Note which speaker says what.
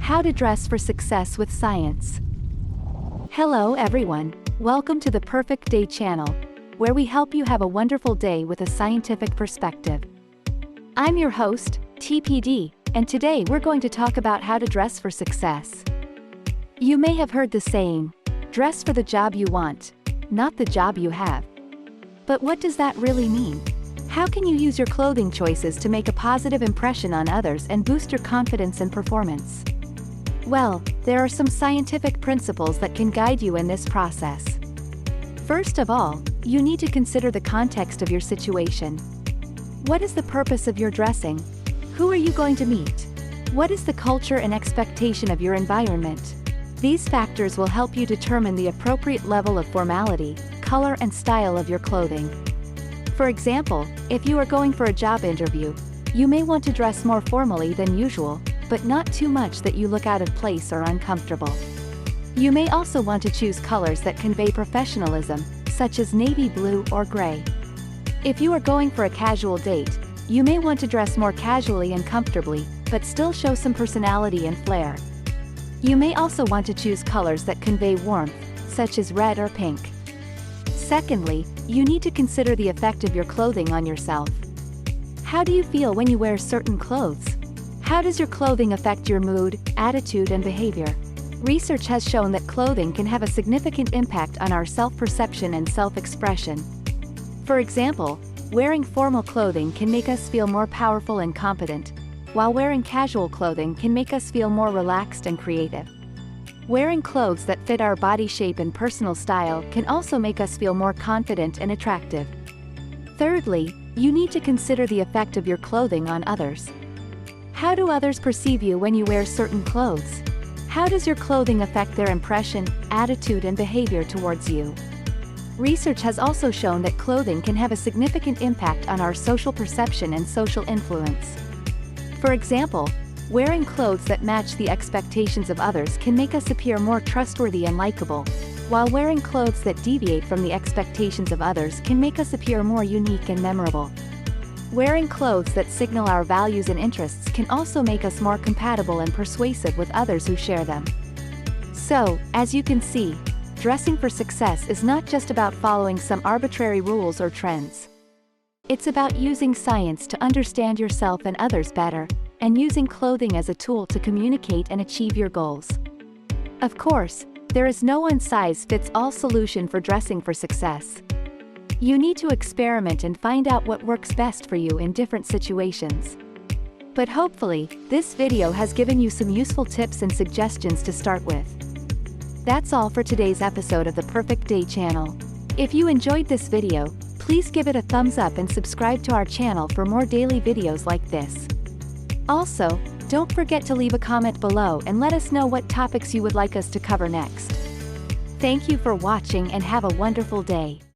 Speaker 1: How to Dress for Success with Science. Hello everyone, welcome to the Perfect Day channel, where we help you have a wonderful day with a scientific perspective. I'm your host, TPD, and today we're going to talk about how to dress for success. You may have heard the saying, dress for the job you want, not the job you have. But what does that really mean? How can you use your clothing choices to make a positive impression on others and boost your confidence and performance? Well, there are some scientific principles that can guide you in this process. First of all, you need to consider the context of your situation. What is the purpose of your dressing? Who are you going to meet? What is the culture and expectation of your environment? These factors will help you determine the appropriate level of formality, color and style of your clothing. For example, if you are going for a job interview, you may want to dress more formally than usual, but not too much that you look out of place or uncomfortable. You may also want to choose colors that convey professionalism, such as navy blue or gray. If you are going for a casual date, you may want to dress more casually and comfortably, but still show some personality and flair. You may also want to choose colors that convey warmth, such as red or pink. Secondly, you need to consider the effect of your clothing on yourself. How do you feel when you wear certain clothes? How does your clothing affect your mood, attitude, and behavior? Research has shown that clothing can have a significant impact on our self-perception and self-expression. For example, wearing formal clothing can make us feel more powerful and competent, while wearing casual clothing can make us feel more relaxed and creative. Wearing clothes that fit our body shape and personal style can also make us feel more confident and attractive. Thirdly, you need to consider the effect of your clothing on others. How do others perceive you when you wear certain clothes? How does your clothing affect their impression, attitude, and behavior towards you? Research has also shown that clothing can have a significant impact on our social perception and social influence. For example, wearing clothes that match the expectations of others can make us appear more trustworthy and likable, while wearing clothes that deviate from the expectations of others can make us appear more unique and memorable. Wearing clothes that signal our values and interests can also make us more compatible and persuasive with others who share them. So, as you can see, dressing for success is not just about following some arbitrary rules or trends. It's about using science to understand yourself and others better, and using clothing as a tool to communicate and achieve your goals. Of course, there is no one-size-fits-all solution for dressing for success. You need to experiment and find out what works best for you in different situations. But hopefully, this video has given you some useful tips and suggestions to start with. That's all for today's episode of the Perfect Day channel. If you enjoyed this video, please give it a thumbs up and subscribe to our channel for more daily videos like this. Also, don't forget to leave a comment below and let us know what topics you would like us to cover next. Thank you for watching and have a wonderful day.